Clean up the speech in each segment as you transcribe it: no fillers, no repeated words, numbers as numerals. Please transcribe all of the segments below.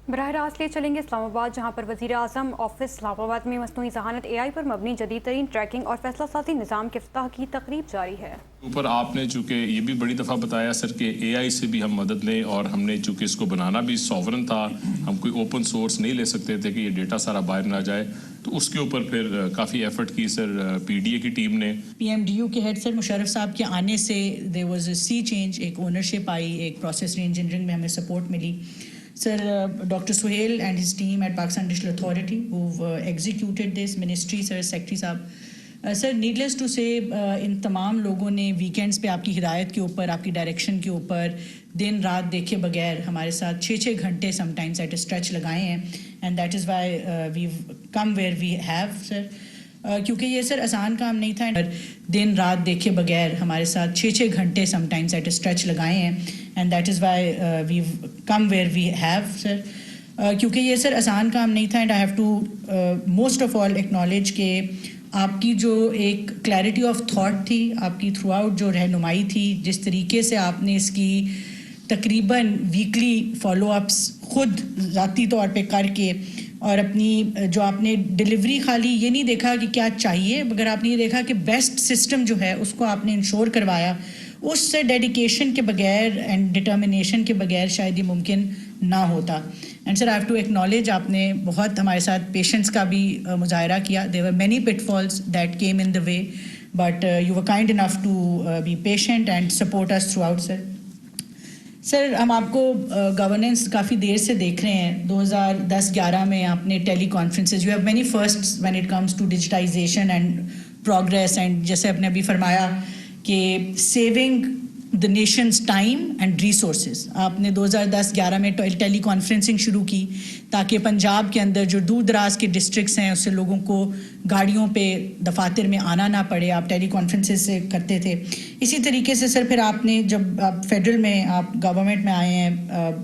براہ راست لے چلیں گے اسلام آباد، جہاں پر وزیر اعظم آفس اسلام آباد میں مصنوعی ذہانت اے آئی پر مبنی جدید ترین ٹریکنگ اور فیصلہ سازی نظام کے افتتاح کی تقریب جاری ہے۔ اوپر آپ نے چونکہ یہ بھی بڑی دفعہ بتایا سر کہ اے آئی سے بھی ہم مدد لیں، اور ہم نے چونکہ اس کو بنانا بھی سوورن تھا، ہم کوئی اوپن سورس نہیں لے سکتے تھے کہ یہ ڈیٹا سارا باہر نہ جائے، تو اس کے اوپر پھر کافی ایفرٹ کی سر پی ڈی اے کی ٹیم نے۔ پی ایم ڈی یو کے ہیڈ سر مشرف صاحب کے آنے سے there was a sea change, ایک اونرشپ آئی، ایک پروسیس ری انجینئرنگ میں ہمیں سپورٹ ملی۔ Sir doctor Sohail and his team at Pakistan digital authority who executed this, ministry sir, secretary صاحب، سر نیڈلیس ٹو سے ان تمام لوگوں نے ویکینڈس پہ آپ کی ہدایت کے اوپر، آپ کی ڈائریکشن کے اوپر دن رات دیکھے بغیر ہمارے ساتھ 6 گھنٹے sometimes at a stretch لگائے ہیں، and that is why we've come where we have sir, کیونکہ یہ سر آسان کام نہیں تھا، دن رات دیکھے بغیر ہمارے ساتھ 6 گھنٹے sometimes at a stretch لگائے ہیں، and that is why we've come where we have sir, کیونکہ یہ سر آسان کام نہیں تھا، and I have to most of all acknowledge کہ آپ کی جو ایک کلیئرٹی آف تھاٹ تھی، آپ کی تھرو آؤٹ جو رہنمائی تھی، جس طریقے سے آپ نے اس کی تقریباً ویکلی فالو اپس خود ذاتی طور پہ کر کے، اور اپنی جو آپ نے ڈلیوری خالی یہ نہیں دیکھا کہ کیا چاہیے، مگر آپ نے یہ دیکھا کہ بیسٹ سسٹم جو ہے اس کو آپ نے انشور کروایا، اس سے ڈیڈیکیشن کے بغیر اینڈ ڈٹرمنیشن کے بغیر شاید یہ ممکن نہ ہوتا۔ And sir I have to acknowledge, آپ نے بہت ہمارے ساتھ پیشنس کا بھی مظاہرہ کیا، دیر were many put falls that came in the way, but you were kind enough to be patient and support us through out سر۔ سر ہم آپ کو گورننس کافی دیر سے دیکھ رہے ہیں، 2010-11 میں آپ نے teleconferences, you have many first when it comes to digitization and progress, and جیسے آپ نے ابھی فرمایا کہ saving the nation's time and resources, آپ نے 2010-11 میں ٹیلی کانفرنسنگ شروع کی تاکہ پنجاب کے اندر جو دور دراز کے ڈسٹرکٹس ہیں اس سے لوگوں کو گاڑیوں پہ دفاتر میں آنا نہ پڑے، آپ ٹیلی کانفرنسز سے کرتے تھے۔ اسی طریقے سے سر پھر آپ نے جب آپ فیڈرل میں آپ گورنمنٹ میں آئے ہیں،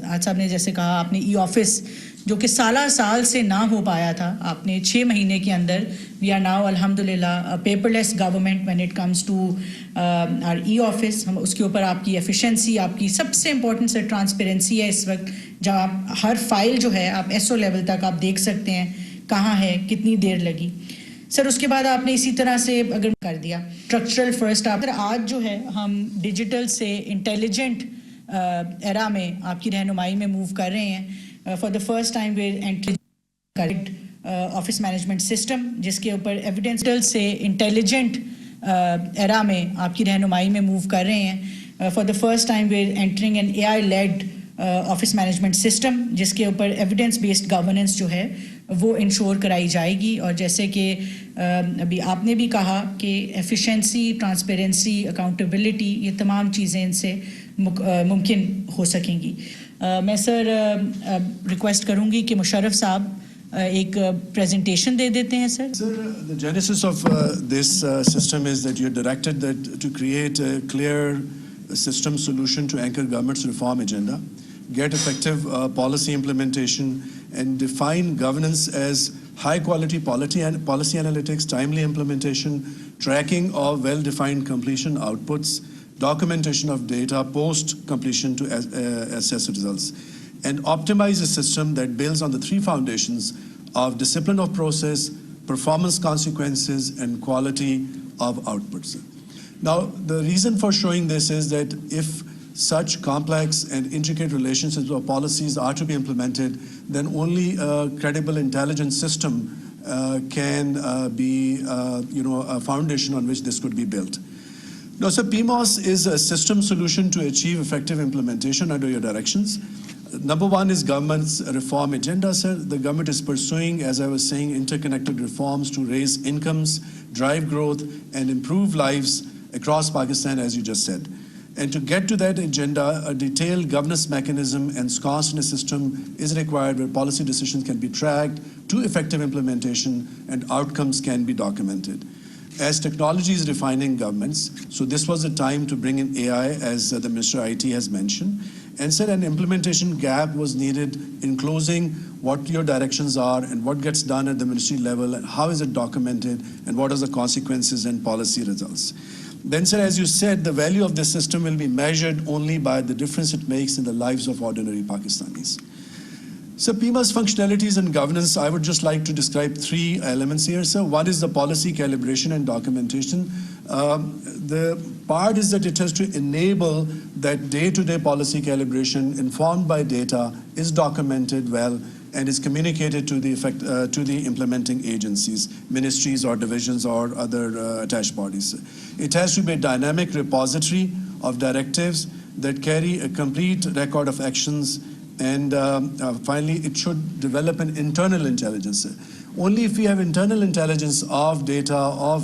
آج صاحب نے جیسے کہا، آپ نے ای آفس جو کہ سال سے نہ ہو پایا تھا، آپ نے 6 مہینے کے اندر، وی آر ناؤ الحمد للہ paperless government when it comes to our e office. ہم اس کے اوپر آپ کی ایفیشنسی، آپ کی سب سے امپورٹنٹ سر ٹرانسپیرنسی ہے اس وقت، جب آپ ہر فائل جو ہے آپ ایس او لیول تک آپ دیکھ سکتے ہیں کہاں ہے، کتنی دیر لگی سر۔ اس کے بعد آپ نے اسی طرح سے اگر کر دیا اسٹرکچرل فرسٹ، آپ آج جو ہے ہم ڈیجیٹل سے انٹیلیجنٹ ایرا میں آپ کی رہنمائی میں موو کر رہے ہیں۔ For the first time we entry cricket office management system, جس کے اوپر ایویڈینس سے انٹیلیجنٹ ایرا میں آپ کی رہنمائی میں موو کر رہے ہیں۔ For the first time we entering N A I led office management system, جس کے اوپر ایویڈینس بیسڈ گورننس جو ہے وہ انشور کرائی جائے گی، اور جیسے کہ ابھی آپ نے بھی کہا کہ ایفیشنسی، ٹرانسپیرنسی، اکاؤنٹیبلٹی، یہ تمام چیزیں ان سے ممکن ہو سکیں گی۔ میں سر ریکویسٹ کروں گی کہ مشرف صاحب ایک پریزنٹیشن دے دیتے ہیں سر۔ Sir, the genesis of this system is that you're directed that to create a clear system solution to anchor government's reform agenda, get effective policy implementation, and define governance as high quality policy analytics, timely implementation, tracking of well-defined completion outputs, documentation of data post completion to assess results, and optimize a system that builds on the 3 foundations of discipline of process, performance consequences, and quality of outputs. Now, the reason for showing this is that if such complex and intricate relationships or policies are to be implemented, then only a credible intelligence system can be a foundation on which this could be built. Now, so PMOS is a system solution to achieve effective implementation under your directions. Number one is government's reform agenda, sir. The government is pursuing, as I was saying, interconnected reforms to raise incomes, drive growth, and improve lives across Pakistan, as you just said. And to get to that agenda, a detailed governance mechanism and ensconced in a system is required where policy decisions can be tracked to effective implementation and outcomes can be documented. As technology is defining governments, so this was the time to bring in AI, as the Minister IT has mentioned. And said an implementation gap was needed in closing what your directions are and what gets done at the ministry level and how is it documented and what are the consequences and policy results. Then, sir, as you said, the value of this system will be measured only by the difference it makes in the lives of ordinary Pakistanis. So PIMA's functionalities and governance, I would just like to describe three elements here. So one is the policy calibration and documentation. The part is that it has to enable that day-to-day policy calibration informed by data is documented well and is communicated to the implementing agencies, ministries or divisions or other attached bodies. It has to be a dynamic repository of directives that carry a complete record of actions. And finally, it should develop an internal intelligence. Only if we have internal intelligence of data, of